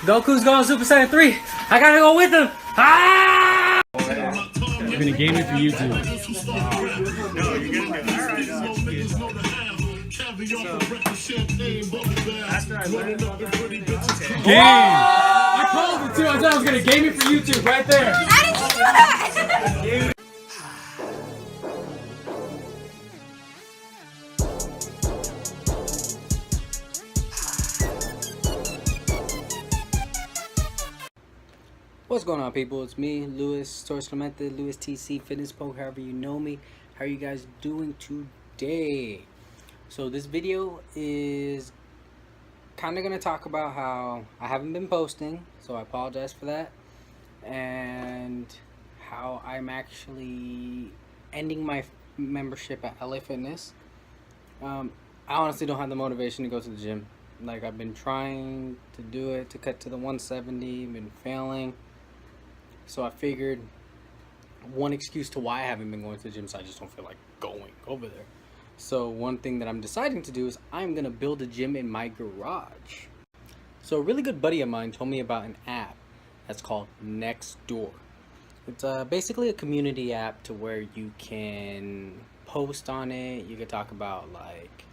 Goku's going Super Saiyan 3. I gotta go with him. Ah! You're gonna game it for YouTube. No, you're gonna do it. After I learned Game! I called it too. I said I was gonna game it for YouTube right there. How did you do that? What's going on, people? It's me, Luis Torres Clemente, Luis TC, Fitnesspog, however you know me. How are you guys doing today? So this video is kind of going to talk about how I haven't been posting, so I apologize for that, and how I'm actually ending my membership at LA Fitness. I honestly don't have the motivation to go to the gym. Like, I've been trying to do it, to cut to the 170, been failing. So I figured one excuse to why I haven't been going to the gym is I just don't feel like going over there. So one thing that I'm deciding to do is I'm going to build a gym in my garage. So a really good buddy of mine told me about an app that's called Nextdoor. It's basically a community app to where you can post on it. You can talk about like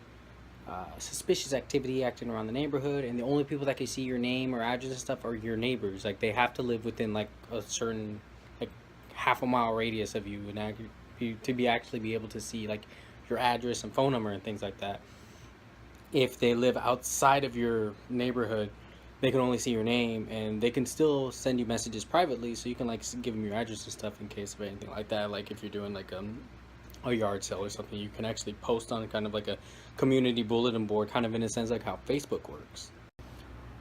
suspicious activity acting around the neighborhood, and the only people that can see your name or address and stuff are your neighbors. Like, they have to live within like a certain like half-a-mile radius of you, and to be actually be able to see like your address and phone number and things like that. If they live outside of your neighborhood, they can only see your name, and they can still send you messages privately, so you can like give them your address and stuff in case of anything like that. Like if you're doing like a yard sale or something, you can actually post on kind of like a community bulletin board, kind of in a sense like how Facebook works.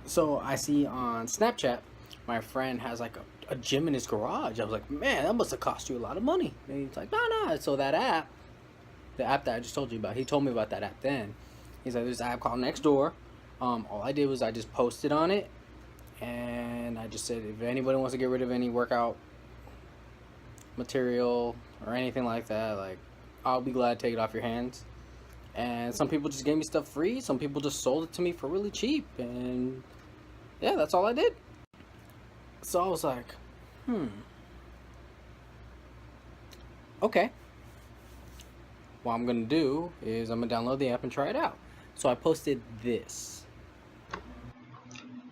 So I see on Snapchat my friend has like a gym in his garage. I was like, man, that must have cost you a lot of money. And he's like, no. So that app, the app that I just told you about, he told me about that app then. He's like, there's an app called Nextdoor. All I did was I just posted on it, and I just said, if anybody wants to get rid of any workout material or anything like that, like, I'll be glad to take it off your hands. And some people just gave me stuff free. Some people just sold it to me for really cheap. And yeah, that's all I did. So I was like, okay. What I'm going to do is I'm going to download the app and try it out. So I posted this.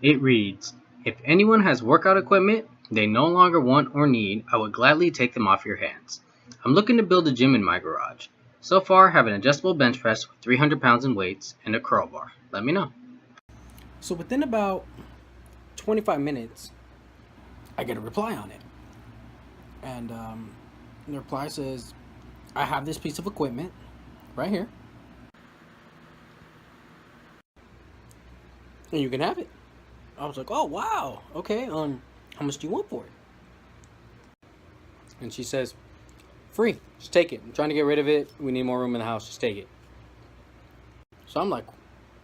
It reads, if anyone has workout equipment they no longer want or need, I would gladly take them off your hands. I'm looking to build a gym in my garage. So far, I have an adjustable bench press with 300 pounds in weights and a curl bar. Let me know. So within about 25 minutes, I get a reply on it. And the reply says, I have this piece of equipment right here, and you can have it. I was like, oh, wow. Okay, how much do you want for it? And she says, free. Just take it. I'm trying to get rid of it. We need more room in the house. Just take it. So I'm like,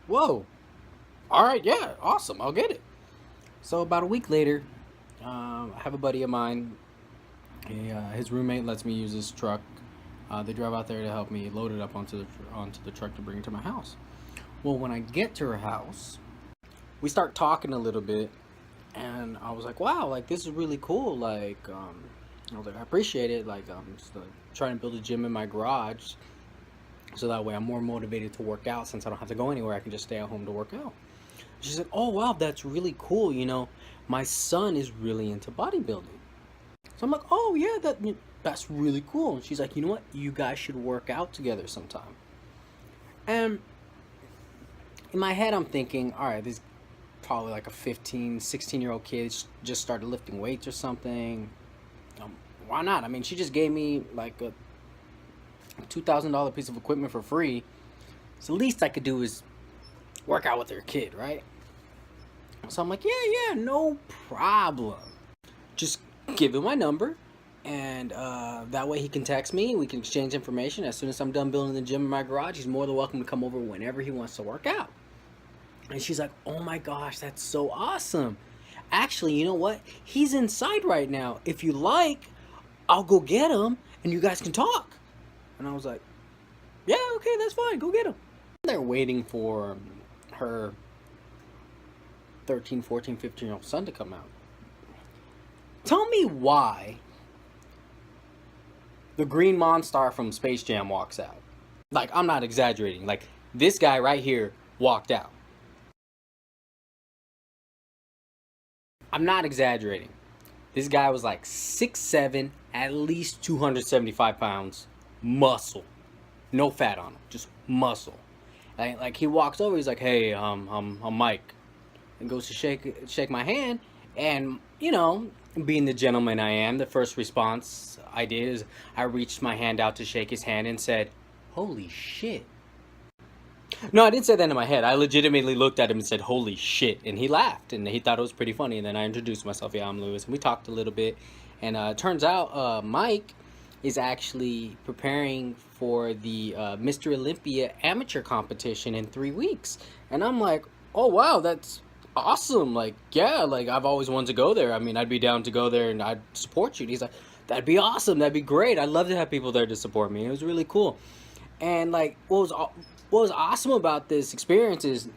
whoa. All right, yeah, awesome. I'll get it. So about a week later, I have a buddy of mine. His roommate lets me use his truck. They drive out there to help me load it up onto the truck to bring it to my house. Well, when I get to her house, we start talking a little bit, and I was like, wow, like, this is really cool. Like, I was like, I appreciate it. Like, I'm just trying to build a gym in my garage, so that way I'm more motivated to work out. Since I don't have to go anywhere, I can just stay at home to work out. She said, oh, wow, that's really cool. You know, my son is really into bodybuilding. So I'm like, oh, yeah, that's really cool. And she's like, you know what? You guys should work out together sometime. And in my head, I'm thinking, all right, this probably like a 15, 16-year-old kid just started lifting weights or something. Why not? I mean, she just gave me like a $2,000 piece of equipment for free. So the least I could do is work out with her kid, right? So I'm like, yeah, no problem. Just give him my number, and that way he can text me. We can exchange information. As soon as I'm done building the gym in my garage, he's more than welcome to come over whenever he wants to work out. And she's like, oh my gosh, that's so awesome. Actually, you know what? He's inside right now. If you like, I'll go get him, and you guys can talk. And I was like, yeah, okay, that's fine. Go get him. They're waiting for her 13, 14, 15-year-old son to come out. Tell me why the green monster from Space Jam walks out. Like, I'm not exaggerating. Like, this guy right here walked out. I'm not exaggerating. This guy was like 6'7", at least 275 pounds, muscle. No fat on him, just muscle. Like he walks over, he's like, "Hey, I'm Mike," and goes to shake my hand, and you know, being the gentleman I am, the first response I did is I reached my hand out to shake his hand and said, "Holy shit." No, I didn't say that in my head. I legitimately looked at him and said, "Holy shit," and he laughed, and he thought it was pretty funny. And then I introduced myself. Yeah, I'm Lewis, and we talked a little bit. And it turns out Mike is actually preparing for the Mr. Olympia amateur competition in 3 weeks. And I'm like, "Oh wow, that's awesome!" Like, yeah, like I've always wanted to go there. I mean, I'd be down to go there, and I'd support you. And he's like, "That'd be awesome. That'd be great. I'd love to have people there to support me." It was really cool. And like, what was awesome about this experience is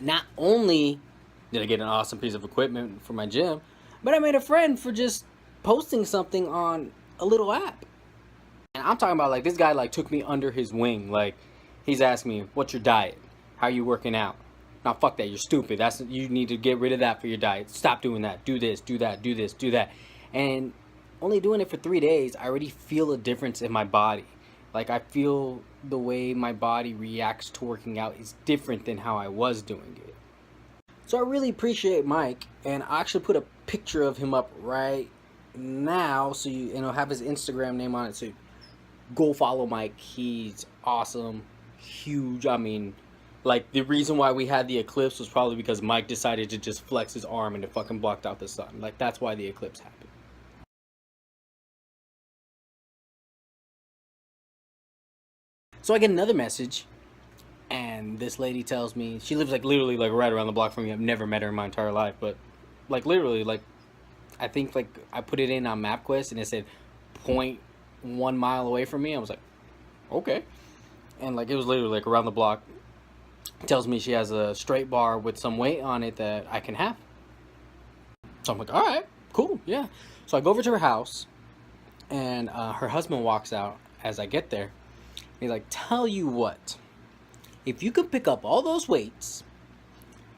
not only did I get an awesome piece of equipment for my gym, but I made a friend for just posting something on a little app. And I'm talking about, like, this guy like took me under his wing. Like, he's asking me, "What's your diet? How are you working out?" Now, fuck that. You're stupid. You need to get rid of that for your diet. Stop doing that. Do this, do that, do this, do that. And only doing it for 3 days, I already feel a difference in my body. Like, I feel the way my body reacts to working out is different than how I was doing it. So I really appreciate Mike, and I actually put a picture of him up right now, so you know, have his Instagram name on it. So go follow Mike. He's awesome, huge. I mean, like, the reason why we had the eclipse was probably because Mike decided to just flex his arm and it fucking blocked out the sun. Like, that's why the eclipse happened. So I get another message, and this lady tells me, she lives like literally like right around the block from me. I've never met her in my entire life, but like literally, like, I think like I put it in on MapQuest and it said 0.1 mile away from me. I was like, okay. And like, it was literally like around the block. It tells me she has a straight bar with some weight on it that I can have. So I'm like, all right, cool, yeah. So I go over to her house, and her husband walks out as I get there. He's like, "Tell you what, if you can pick up all those weights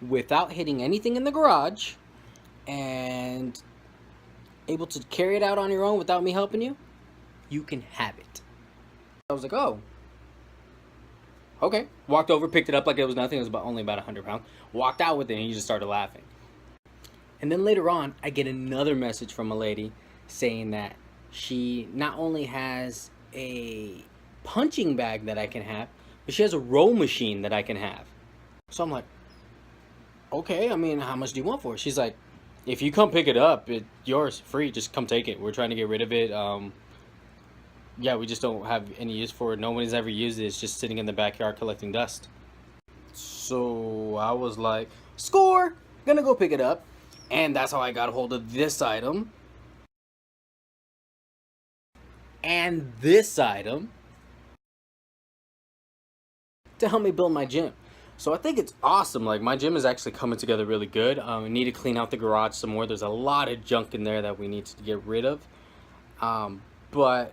without hitting anything in the garage and able to carry it out on your own without me helping you, you can have it." I was like, "Oh, okay." Walked over, picked it up like it was nothing. It was only about 100 pounds. Walked out with it, and he just started laughing. And then later on, I get another message from a lady saying that she not only has a punching bag that I can have, but she has a row machine that I can have. So I'm like, okay, I mean, how much do you want for it? She's like, "If you come pick it up, it's yours, free. Just come take it. We're trying to get rid of it. Yeah, we just don't have any use for it. No one's ever used it. It's just sitting in the backyard collecting dust." So I was like, score, gonna go pick it up. And that's how I got a hold of this item. And this item to help me build my gym. So I think it's awesome. Like, my gym is actually coming together really good. We need to clean out the garage some more. There's a lot of junk in there that we need to get rid of. But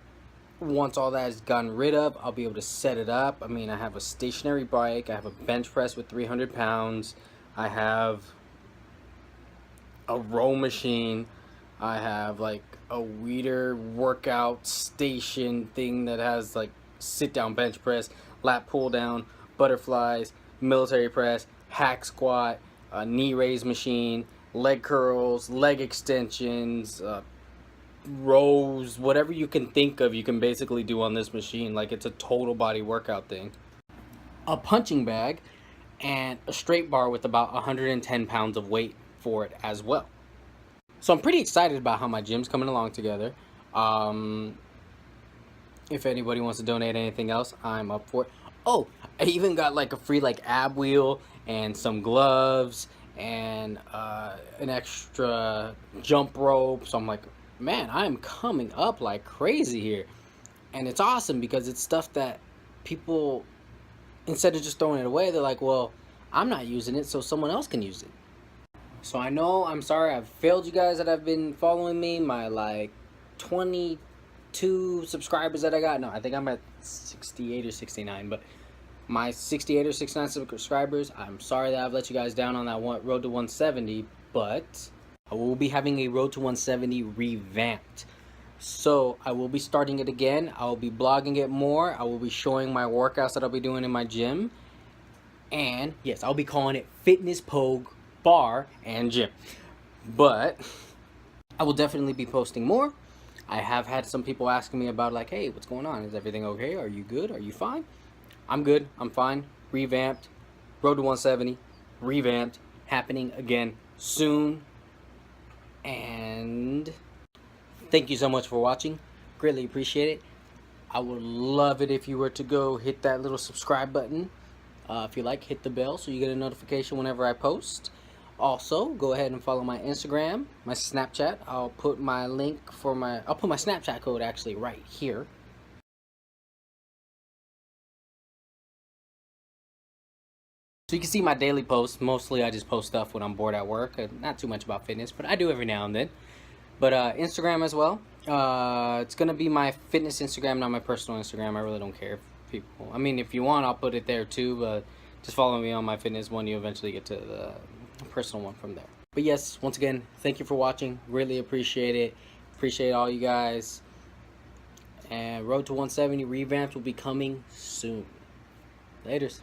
once all that is gotten rid of, I'll be able to set it up. I mean, I have a stationary bike. I have a bench press with 300 pounds. I have a row machine. I have like a weeder workout station thing that has like sit down bench press, lat pull down, butterflies, military press, hack squat, a knee raise machine, leg curls, leg extensions, rows, whatever you can think of, you can basically do on this machine. Like, it's a total body workout thing. A punching bag and a straight bar with about 110 pounds of weight for it as well. So I'm pretty excited about how my gym's coming along together. If anybody wants to donate anything else, I'm up for it. Oh, I even got like a free like ab wheel and some gloves and an extra jump rope. So I'm like, man, I'm coming up like crazy here. And it's awesome because it's stuff that people, instead of just throwing it away, they're like, well, I'm not using it, so someone else can use it. So I know, I'm sorry, I've failed you guys that have been following me. My like 22 subscribers that I got. No, I think I'm at 68 or 69, but my 68 or 69 subscribers, I'm sorry that I've let you guys down on that road to 170, but I will be having a road to 170 revamped. So I will be starting it again. I will be blogging it more. I will be showing my workouts that I'll be doing in my gym. And yes, I'll be calling it Fitnesspog Bar and Gym. But I will definitely be posting more. I have had some people asking me about like, hey, what's going on? Is everything okay? Are you good? Are you fine? I'm good. I'm fine. Revamped. Road to 170. Revamped. Happening again soon. And thank you so much for watching. Greatly appreciate it. I would love it if you were to go hit that little subscribe button. If you like, hit the bell so you get a notification whenever I post. Also, go ahead and follow my Instagram, my Snapchat. I'll put my link for I'll put my Snapchat code actually right here. So you can see my daily posts. Mostly I just post stuff when I'm bored at work. Not too much about fitness, but I do every now and then. But Instagram as well. It's going to be my fitness Instagram, not my personal Instagram. I really don't care if people... I mean, if you want, I'll put it there too. But just follow me on my fitness one. You eventually get to the personal one from there. But yes, once again, thank you for watching. Really appreciate it. Appreciate all you guys. And Road to 170 revamped will be coming soon. Laters.